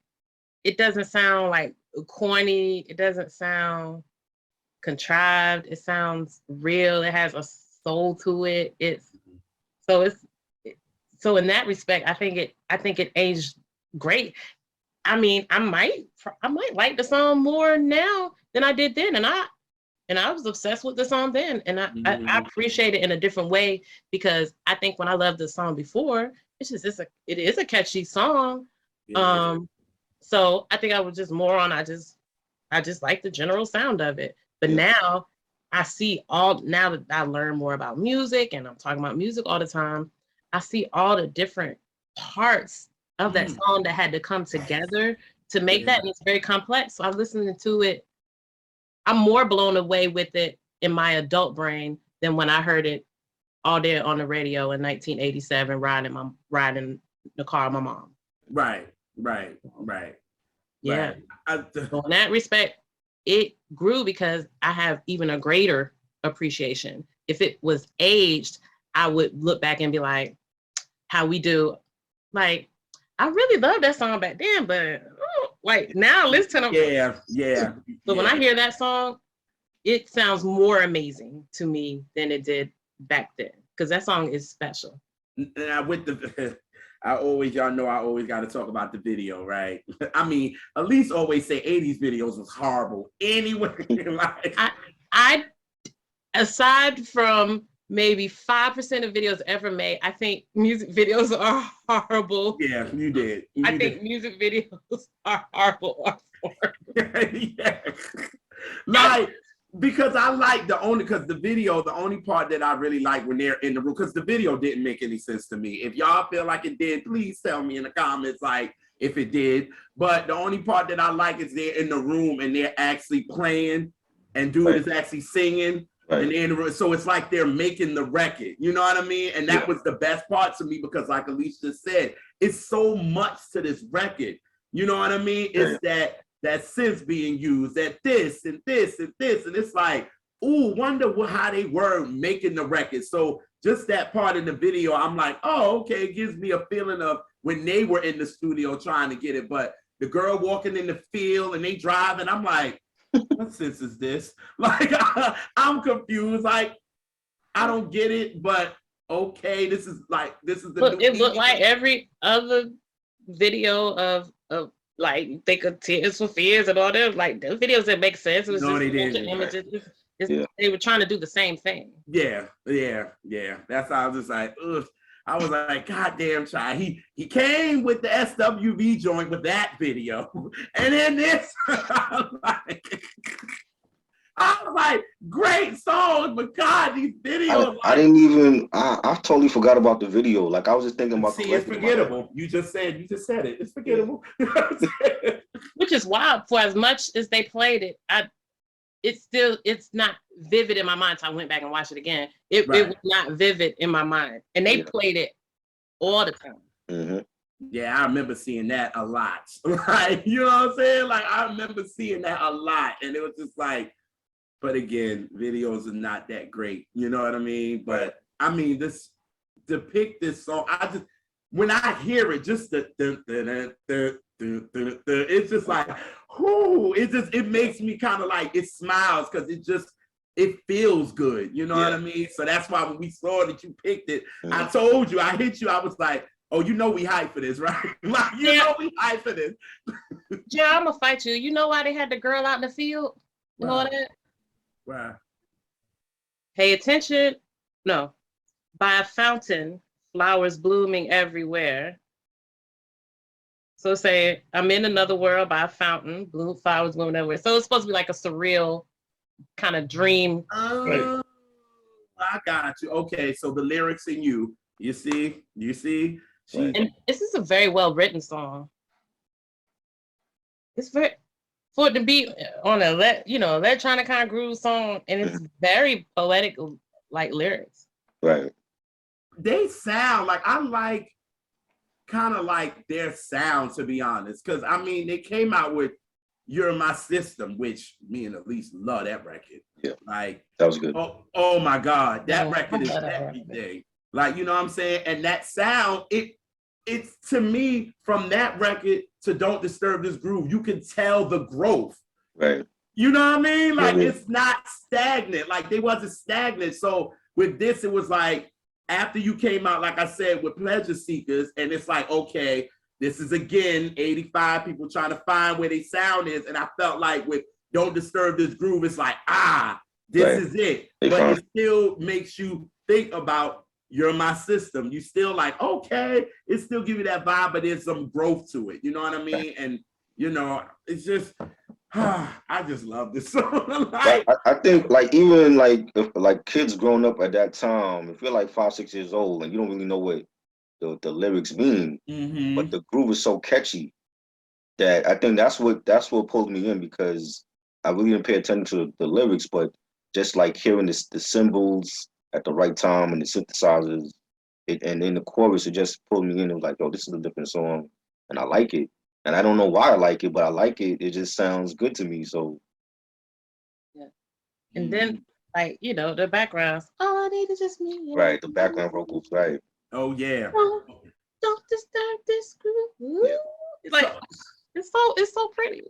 it doesn't sound like corny. It doesn't sound contrived. It sounds real. It has a soul to it. So in that respect, I think it aged great. I mean, I might like the song more now than I did then, and I was obsessed with the song then, and I appreciate it in a different way, because I think when I loved the song before, it is a catchy song. Yeah. So I think I was just more on, I just like the general sound of it. But now now that I learn more about music and I'm talking about music all the time, I see all the different parts of that song that had to come together to make that, and it's very complex. So I'm listening to it, I'm more blown away with it in my adult brain than when I heard it all day on the radio in 1987, riding the car with my mom. Right. Yeah. So in that respect, it grew because I have even a greater appreciation. If it was aged, I would look back and be like, how we do, like, I really love that song back then, but like now listen to them. Yeah. So when I hear that song, it sounds more amazing to me than it did back then, because that song is special. And y'all know I always got to talk about the video, right? I mean, at least always say 80s videos was horrible anyway. Like, I aside from maybe 5% of videos ever made, I think music videos are horrible. Yeah, you did. I think music videos are horrible. Yeah. Like, because I like because the video, the only part that I really like when they're in the room, because the video didn't make any sense to me. If y'all feel like it did, please tell me in the comments, like, if it did. But the only part that I like is they're in the room and they're actually playing and dude is actually singing. Right. And they're in the room. So it's like they're making the record. You know what I mean? And that was the best part to me because like Alicia said, it's so much to this record. You know what I mean? It's that synth being used, that this and this and this. And it's like, ooh, wonder how they were making the record. So just that part in the video, I'm like, oh, okay, it gives me a feeling of when they were in the studio trying to get it. But the girl walking in the field and they driving, I'm like, what sense is this? Like, I'm confused. Like, I don't get it, but okay, this is the it looked like every other video of like think of Tears for Fears and all them, like those videos that make sense. It was just they didn't. Images. They were trying to do the same thing. Yeah. That's how I was just like, ugh. I was like, God damn, child. He came with the SWV joint with that video. And then this, I was like, great songs, but God, these videos. I totally forgot about the video. Like I was just thinking about. See, it's forgettable. You just said it. It's forgettable. Which is wild. For as much as they played it, it's not vivid in my mind. So I went back and watched it again. It was not vivid in my mind, and they played it all the time. Mm-hmm. Yeah, I remember seeing that a lot. Like, you know what I'm saying? Like, I remember seeing that a lot, and it was just like. But again, videos are not that great. You know what I mean? But I mean, to pick this song, when I hear it, just it's just like, whoo, it makes me kind of like, it smiles because it feels good. You know what I mean? So that's why when we saw that you picked it, I told you, I hit you, I was like, oh, you know we hype for this, right? Like, you know we hype for this. Yeah, I'm gonna fight you. You know why they had the girl out in the field? You know that? Wow. Pay attention. No. By a fountain, flowers blooming everywhere. So say, I'm in another world by a fountain, blue flowers blooming everywhere. So it's supposed to be like a surreal kind of dream. I got you. Okay, so the lyrics in you see? And this is a very well written song. It's very, for it to be on electronic kind of groove song, and it's very poetic, like lyrics. Right. They sound like, I like kind of like their sound, to be honest, because I mean they came out with "You're My System," which me and Elise love that record. Yeah, like that was good. Oh my God, that record is everything. Like, you know what I'm saying? And that sound, it's to me, from that record to "Don't Disturb This Groove," you can tell the growth. Right. You know what I mean? Like, it's not stagnant. Like, they wasn't stagnant. So with this, it was like, after you came out, like I said, with Pleasure Seekers, and it's like, okay, this is again 85 people trying to find where their sound is. And I felt like with "Don't Disturb This Groove," it's like, this is it. But it still makes you think about "You're My System." You still like, okay, it still give you that vibe, but there's some growth to it. You know what I mean? And, you know, it's just, I just love this song. Like, I think, like, even like if like kids growing up at that time, if you're like 5, 6 years old and you don't really know what the lyrics mean, but the groove is so catchy that I think that's what pulled me in, because I really didn't pay attention to the lyrics, but just like hearing the cymbals at the right time and the synthesizers, and in the chorus, it just pulled me in. It was like, yo, this is a different song, and I like it. And I don't know why I like it, but I like it. It just sounds good to me. So yeah. And then, like, you know, the backgrounds. All I need is just me. Right, the background vocals, right. Oh yeah. Don't disturb this groove. Yeah. It's like, it's so pretty.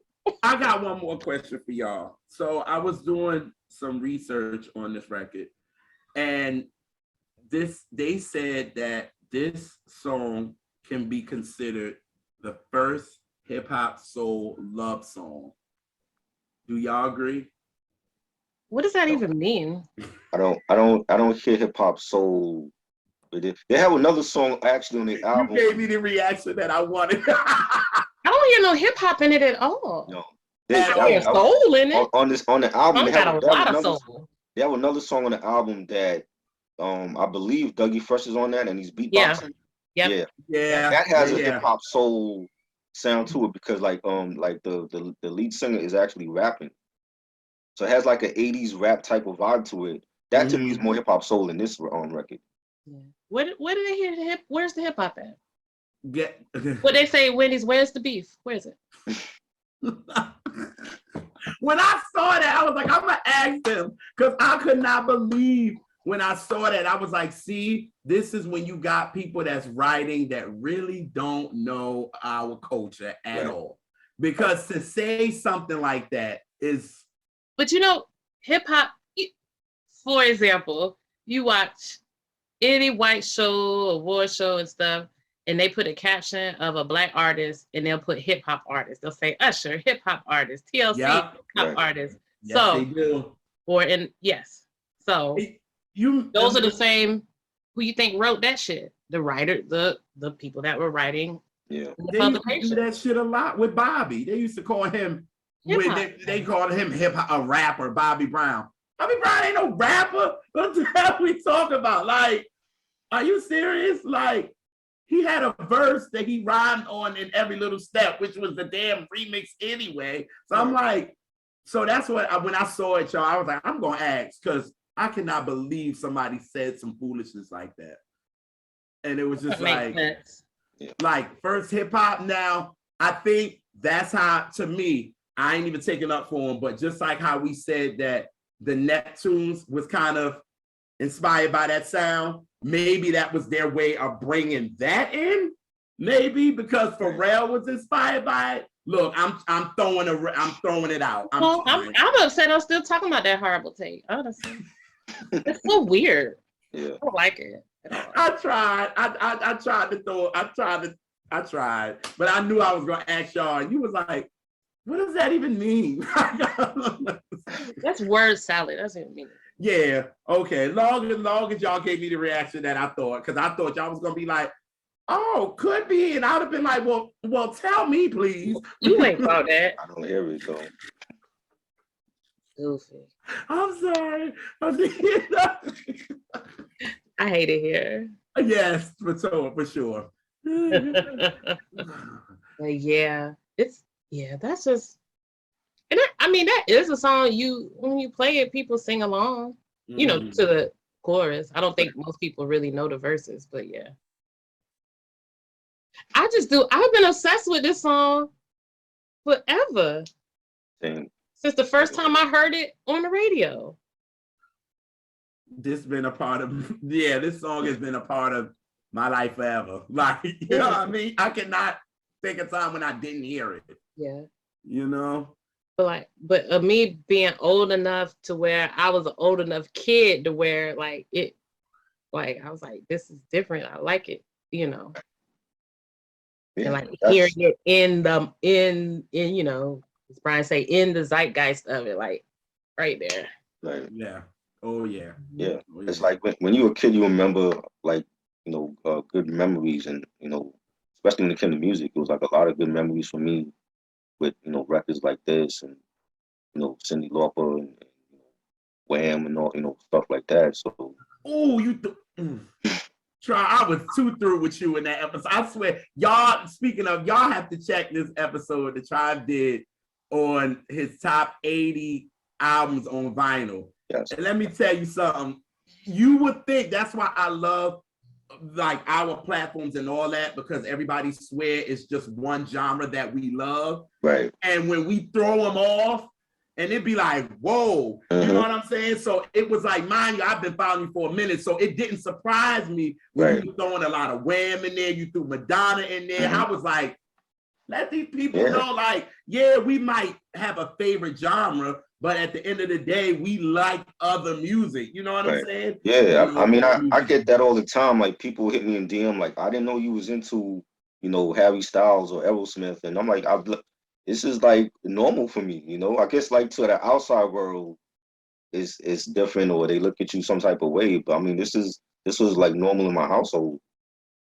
I got one more question for y'all. So I was doing some research on this record, and they said that this song can be considered the first hip hop soul love song. Do y'all agree? What does that even mean? I don't hear hip hop soul. They have another song actually on the album. You gave me the reaction that I wanted. I don't hear no hip hop in it at all. No, I hear soul in it. On the album. They got a lot of soul. They have another song on the album that I believe Dougie Fresh is on that, and he's beatboxing. Yeah. That has a hip hop soul sound to it because like the lead singer is actually rapping, so it has like an 80s rap type of vibe to it. That to me is more hip hop soul than this record. Yeah. Where did they hear the hip? Where's the hip hop at? Yeah. What they say, Wendy's, where's the beef? Where is it? When I saw that, I was like, I'm gonna ask them because I could not believe when I saw that. I was like, see, this is when you got people that's writing that really don't know our culture at all. Because to say something like that is. But you know, hip hop, for example, you watch any white show, award show and stuff, and they put a caption of a black artist and they'll put hip hop artist. They'll say Usher, hip hop artist, TLC, hip hop artist. Yes, so they do. So those are the same who you think wrote that shit. The writer, the people that were writing. Yeah. They used to do that shit a lot with Bobby. They used to call him they called him hip hop, a rapper, Bobby Brown. Bobby Brown ain't no rapper. What the hell we talking about? Like, are you serious? Like, he had a verse that he rhymed on in every little step, which was the damn remix anyway. So I'm like, so that's what, when I saw it, y'all, I was like, I'm going to ask because I cannot believe somebody said some foolishness like that. And it was just like first hip hop. Now, I think that's how, to me, I ain't even taking up for him, but just like how we said that the Neptunes was kind of inspired by that sound, maybe that was their way of bringing that in. Maybe because Pharrell was inspired by it. Look, I'm throwing it out. I'm upset. I'm still talking about that horrible take. Honestly, it's so weird. Yeah, I don't like it. I tried. I tried, but I knew I was gonna ask y'all, and you was like, "What does that even mean?" That's word salad. That's what it means. Yeah. Okay. Long as y'all gave me the reaction that I thought, because I thought y'all was gonna be like, "Oh, could be," and I'd have been like, "Well, tell me, please." You ain't about that. I don't hear it though. Goofy. I'm sorry. I hate it here. Yes, for sure. But that's just. And that is a song when you play it, people sing along, to the chorus. I don't think most people really know the verses, but yeah. I just do. I've been obsessed with this song forever. Same. Since the first time I heard it on the radio. This been a part of, this song has been a part of my life forever. Like, you know what I mean? I cannot think of time when I didn't hear it. Yeah. You know? But me being old enough to where I was an old enough kid to where I was like, this is different. I like it, Yeah, and hearing it in as Brian say, in the zeitgeist of it, like right there. Like, yeah. Oh yeah. Yeah. It's like when you were a kid, you remember good memories, and especially when it came to music, it was like a lot of good memories for me with records like this, and Cyndi Lauper and Wham and all stuff like that. So Try, I was too through with you in that episode. I swear, y'all. Speaking of, y'all have to check this episode that Tribe did on his top 80 albums on vinyl. Yes. And let me tell you something. You would think that's why I love like our platforms and all that, because everybody swear it's just one genre that we love. Right. And when we throw them off, and it'd be like, whoa, you know what I'm saying? So it was like, mind you, I've been following you for a minute, so it didn't surprise me when you were throwing a lot of Wham in there, you threw Madonna in there. I was like, let these people know, like, we might have a favorite genre, but at the end of the day, we like other music. You know what I'm saying? Yeah, I mean, I get that all the time. Like, people hit me in DM, like, I didn't know you was into you know, Harry Styles or Aerosmith, and I'm like, this is like normal for me, you know. I guess like to the outside world is different, or they look at you some type of way. But I mean, this was like normal in my household.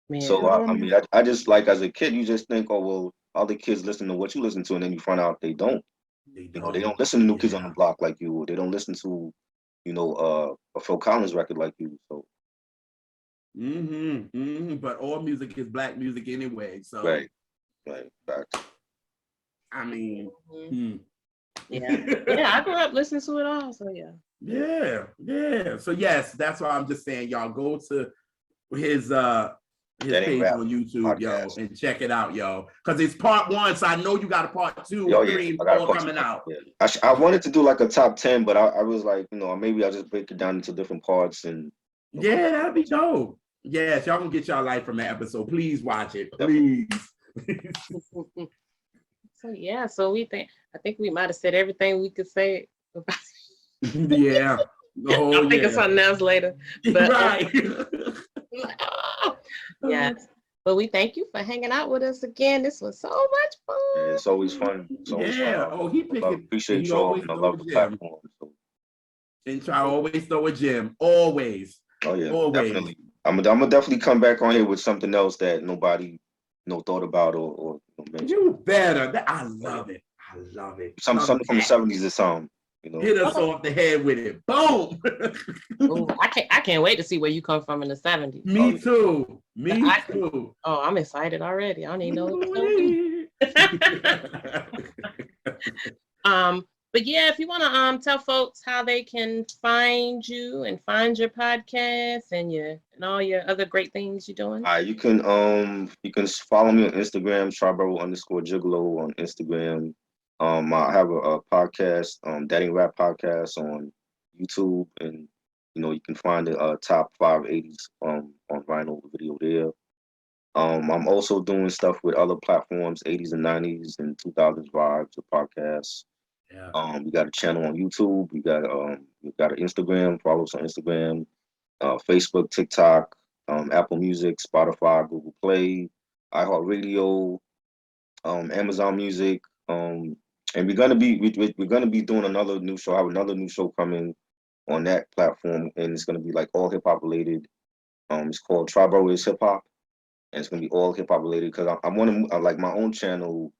Man. So I mean, I just like as a kid, you just think, oh well, other kids listen to what you listen to, and then you find out they don't. You know, they don't listen to New Kids on the Block like you, or they don't listen to, you know, a Phil Collins record like you. So. But all music is black music anyway. So. Right. Facts. I mean. Yeah. I grew up listening to it all. So yeah. Yeah. So yes, that's why I'm just saying, y'all go to his page on YouTube, yo, and check it out, yo. Because it's part 1, so I know you got a part 2, 3, and 4 coming out. Yeah. I wanted to do like a top 10, but I was like, you know, maybe I'll just break it down into different parts and. Yeah, that'd be dope. Yes, y'all gonna get y'all life from that episode. Please watch it, please. So yeah, so I think we might have said everything we could say. Yeah. I'll think of something else later. But, right. Yes. But we thank you for hanging out with us again. This was so much fun. Yeah, it's always fun. He picked it. Appreciate y'all. I love the platform. So. And try always throw a gem. Always. Oh yeah, definitely. I'm gonna definitely come back on here with something else that nobody thought about or mentioned. You better. I love it. Something from the 70s or something. You know. Hit us off the head with it. Boom. Ooh, I can't wait to see where you come from in the 70s. Me too. Too. Oh, I'm excited already. I don't even know what But yeah, if you want to tell folks how they can find you and find your podcast and all your other great things you're doing. You can follow me on Instagram, Triboro_Gigolo on Instagram. I have a podcast, Daddy Rap Podcast on YouTube, and you know you can find the top 5 80s on vinyl video there. I'm also doing stuff with other platforms, 80s and 90s and 2000s vibes, the podcasts. Yeah. We got a channel on YouTube. We got an Instagram. Follow us on Instagram, Facebook, TikTok, Apple Music, Spotify, Google Play, iHeartRadio, Amazon Music. And we're gonna be doing another new show. I have another new show coming on that platform, and it's gonna be like all hip hop related. It's called Triboro is Hip Hop, and it's gonna be all hip hop related because I want to like my own channel.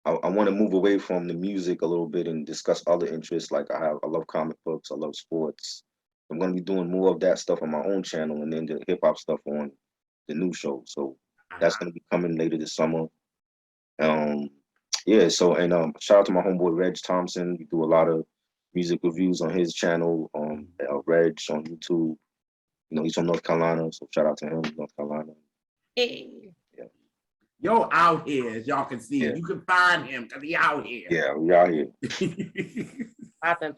I want to move away from the music a little bit and discuss other interests. Like I love comic books, I love sports. I'm gonna be doing more of that stuff on my own channel, and then the hip hop stuff on the new show. So that's gonna be coming later this summer. Yeah. So shout out to my homeboy Reg Thompson. We do a lot of music reviews on his channel. Reg on YouTube. You know he's from North Carolina, so shout out to him, North Carolina. Hey. Yo, out here, as y'all can see. You can find him because he out here. Yeah, we out here. Popping.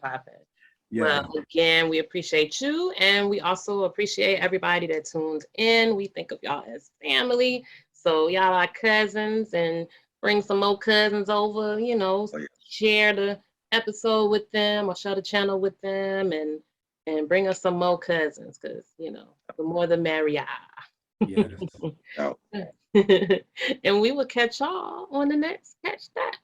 Yeah. Well, again, we appreciate you, and we also appreciate everybody that tunes in. We think of y'all as family, so y'all are cousins, and bring some more cousins over. You know, share the episode with them or share the channel with them, and bring us some more cousins, because you know, the more the merrier. Yes. And we will catch y'all on the next Catch That.